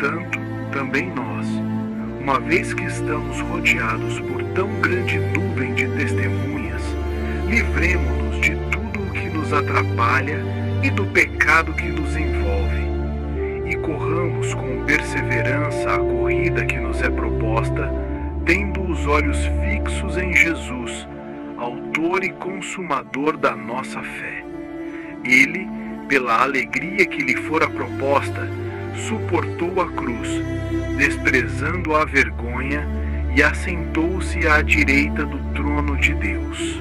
Portanto, também nós, uma vez que estamos rodeados por tão grande nuvem de testemunhas, livremo-nos de tudo o que nos atrapalha e do pecado que nos envolve, e corramos com perseverança a corrida que nos é proposta, tendo os olhos fixos em Jesus, autor e consumador da nossa fé. Ele, pela alegria que lhe fora proposta, suportou a cruz, desprezando a vergonha, e assentou-se à direita do trono de Deus.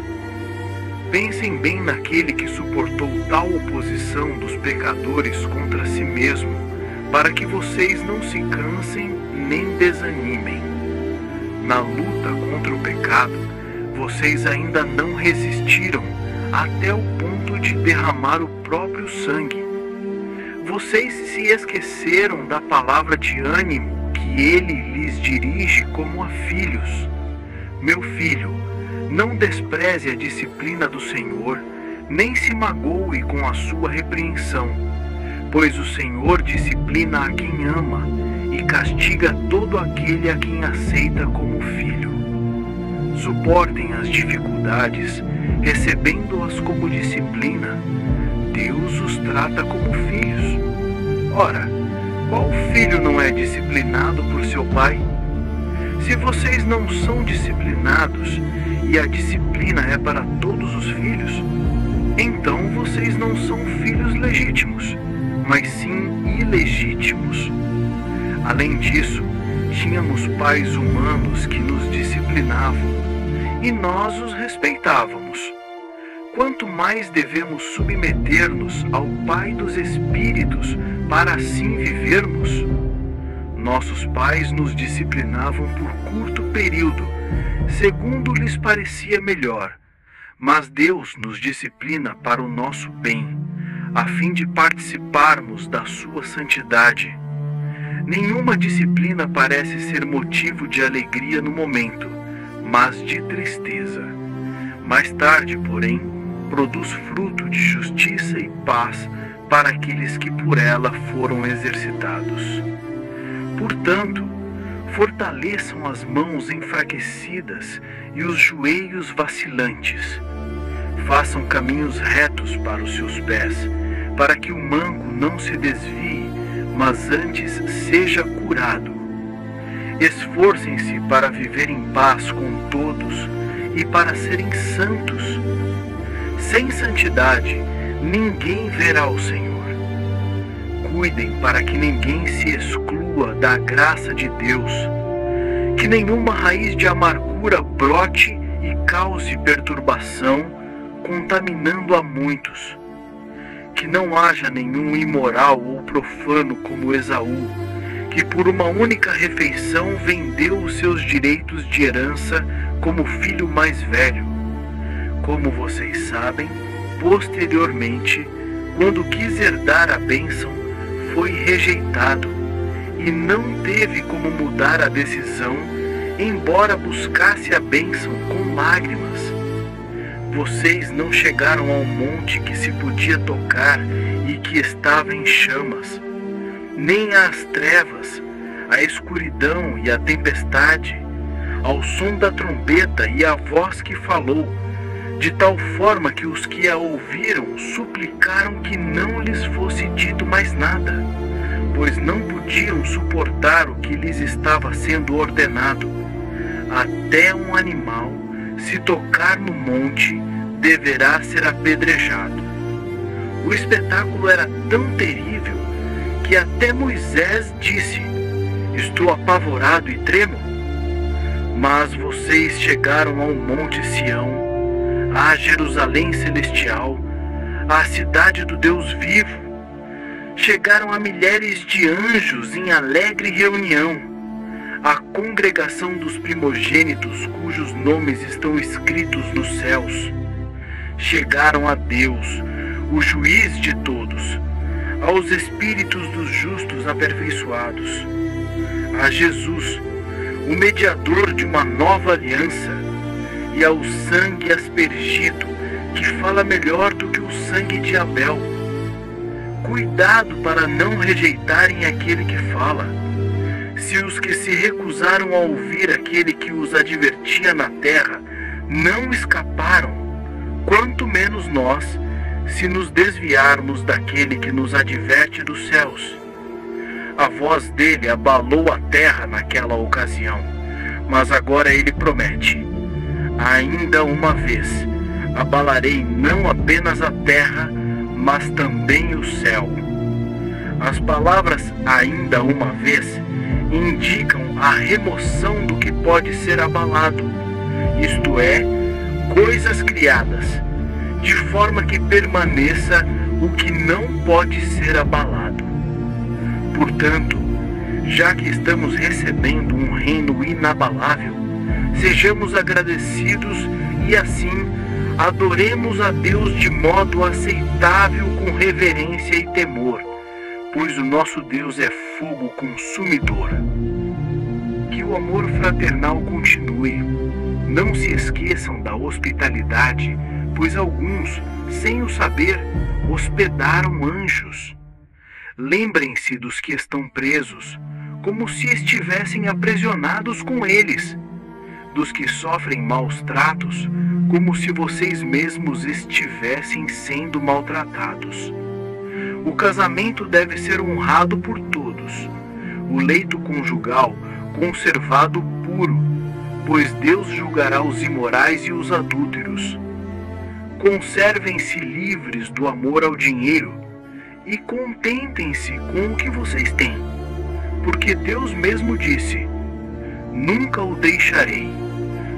Pensem bem naquele que suportou tal oposição dos pecadores contra si mesmo, para que vocês não se cansem nem desanimem. Na luta contra o pecado, vocês ainda não resistiram até o ponto de derramar o próprio sangue. Vocês se esqueceram da palavra de ânimo que ele lhes dirige como a filhos. Meu filho, não despreze a disciplina do Senhor, nem se magoe com a sua repreensão, pois o Senhor disciplina a quem ama e castiga todo aquele a quem aceita como filho. Suportem as dificuldades, recebendo-as como disciplina. Deus os trata como filhos. Ora, qual filho não é disciplinado por seu pai? Se vocês não são disciplinados, e a disciplina é para todos os filhos, então vocês não são filhos legítimos, mas sim ilegítimos. Além disso, tínhamos pais humanos que nos disciplinavam, e nós os respeitávamos. Quanto mais devemos submeter-nos ao Pai dos Espíritos para assim vivermos? Nossos pais nos disciplinavam por curto período, segundo lhes parecia melhor, mas Deus nos disciplina para o nosso bem, a fim de participarmos da sua santidade. Nenhuma disciplina parece ser motivo de alegria no momento, mas de tristeza. Mais tarde, porém, produz fruto de justiça e paz para aqueles que por ela foram exercitados. Portanto, fortaleçam as mãos enfraquecidas e os joelhos vacilantes. Façam caminhos retos para os seus pés, para que o manco não se desvie, mas antes seja curado. Esforcem-se para viver em paz com todos e para serem santos. Sem santidade, ninguém verá o Senhor. Cuidem para que ninguém se exclua da graça de Deus, que nenhuma raiz de amargura brote e cause perturbação, contaminando a muitos. Que não haja nenhum imoral ou profano como Esaú, que por uma única refeição vendeu os seus direitos de herança como filho mais velho. Como vocês sabem, posteriormente, quando quis herdar a bênção, foi rejeitado e não teve como mudar a decisão, embora buscasse a bênção com lágrimas. Vocês não chegaram ao monte que se podia tocar e que estava em chamas, nem às trevas, à escuridão e à tempestade, ao som da trombeta e à voz que falou, de tal forma que os que a ouviram suplicaram que não lhes fosse dito mais nada, pois não podiam suportar o que lhes estava sendo ordenado. Até um animal, se tocar no monte, deverá ser apedrejado. O espetáculo era tão terrível que até Moisés disse: "Estou apavorado e tremo." Mas vocês chegaram ao Monte Sião, à Jerusalém celestial, à cidade do Deus vivo. Chegaram a milhares de anjos em alegre reunião, à congregação dos primogênitos cujos nomes estão escritos nos céus. Chegaram a Deus, o juiz de todos, aos espíritos dos justos aperfeiçoados, a Jesus, o mediador de uma nova aliança, e ao sangue aspergido, que fala melhor do que o sangue de Abel. Cuidado para não rejeitarem aquele que fala. Se os que se recusaram a ouvir aquele que os advertia na terra não escaparam, quanto menos nós, se nos desviarmos daquele que nos adverte dos céus. A voz dele abalou a terra naquela ocasião, mas agora ele promete: ainda uma vez abalarei não apenas a terra, mas também o céu. As palavras ainda uma vez indicam a remoção do que pode ser abalado, isto é, coisas criadas, de forma que permaneça o que não pode ser abalado. Portanto, já que estamos recebendo um reino inabalável, sejamos agradecidos e assim adoremos a Deus de modo aceitável, com reverência e temor, pois o nosso Deus é fogo consumidor. Que o amor fraternal continue. Não se esqueçam da hospitalidade, pois alguns, sem o saber, hospedaram anjos. Lembrem-se dos que estão presos, como se estivessem aprisionados com eles, dos que sofrem maus tratos, como se vocês mesmos estivessem sendo maltratados. O casamento deve ser honrado por todos, o leito conjugal conservado puro, pois Deus julgará os imorais e os adúlteros. Conservem-se livres do amor ao dinheiro e contentem-se com o que vocês têm, porque Deus mesmo disse: nunca o deixarei,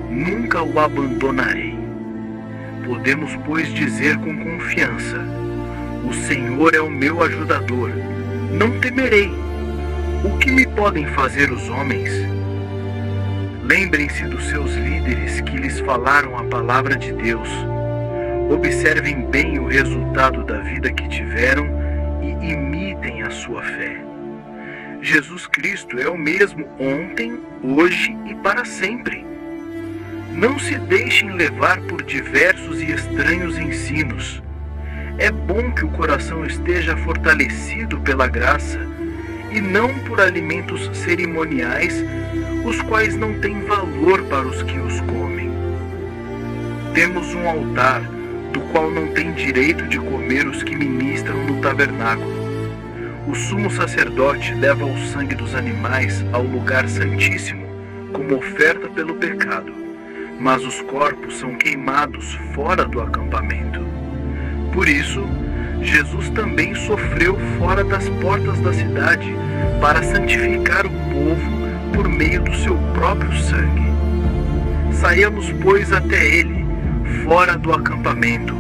nunca o abandonarei. Podemos, pois, dizer com confiança: o Senhor é o meu ajudador, não temerei. O que me podem fazer os homens? Lembrem-se dos seus líderes que lhes falaram a palavra de Deus. Observem bem o resultado da vida que tiveram e imitem a sua fé. Jesus Cristo é o mesmo ontem, hoje e para sempre. Não se deixem levar por diversos e estranhos ensinos. É bom que o coração esteja fortalecido pela graça e não por alimentos cerimoniais, os quais não têm valor para os que os comem. Temos um altar, do qual não tem direito de comer os que ministram no tabernáculo. O sumo sacerdote leva o sangue dos animais ao lugar santíssimo, como oferta pelo pecado, mas os corpos são queimados fora do acampamento. Por isso, Jesus também sofreu fora das portas da cidade, para santificar o povo por meio do seu próprio sangue. Saiamos, pois, até ele, fora do acampamento,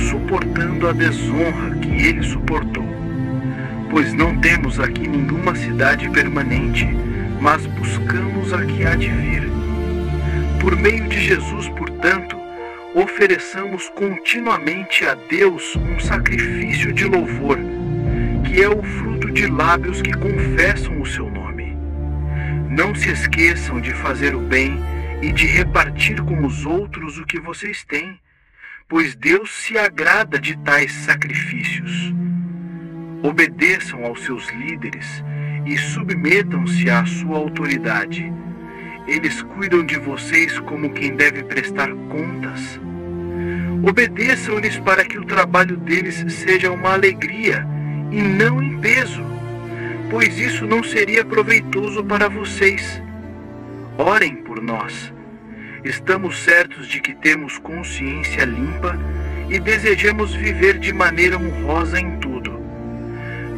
suportando a desonra que ele suportou. Pois não temos aqui nenhuma cidade permanente, mas buscamos a que há de vir. Por meio de Jesus, portanto, ofereçamos continuamente a Deus um sacrifício de louvor, que é o fruto de lábios que confessam o seu nome. Não se esqueçam de fazer o bem e de repartir com os outros o que vocês têm, pois Deus se agrada de tais sacrifícios. Obedeçam aos seus líderes e submetam-se à sua autoridade. Eles cuidam de vocês como quem deve prestar contas. Obedeçam-lhes para que o trabalho deles seja uma alegria e não em peso, pois isso não seria proveitoso para vocês. Orem por nós. Estamos certos de que temos consciência limpa e desejamos viver de maneira honrosa em tudo.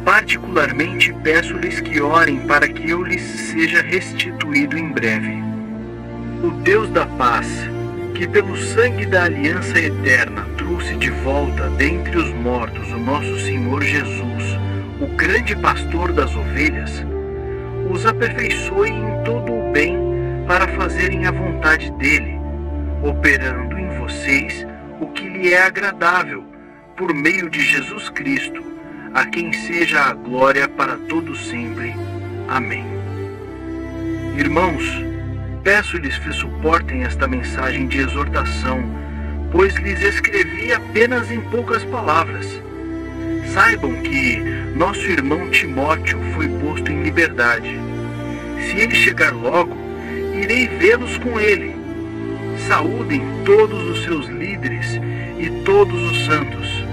Particularmente peço-lhes que orem para que eu lhes seja restituído em breve. O Deus da paz, que pelo sangue da aliança eterna trouxe de volta dentre os mortos o nosso Senhor Jesus, o grande pastor das ovelhas, os aperfeiçoe em todo o bem para fazerem a vontade dele, operando em vocês o que lhe é agradável, por meio de Jesus Cristo, a quem seja a glória para todo sempre. Amém. Irmãos, peço-lhes que suportem esta mensagem de exortação, pois lhes escrevi apenas em poucas palavras. Saibam que nosso irmão Timóteo foi posto em liberdade. Se ele chegar logo, irei vê-los com ele. Saúdem todos os seus líderes e todos os santos.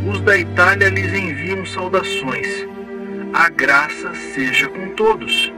Os da Itália lhes enviam saudações. A graça seja com todos.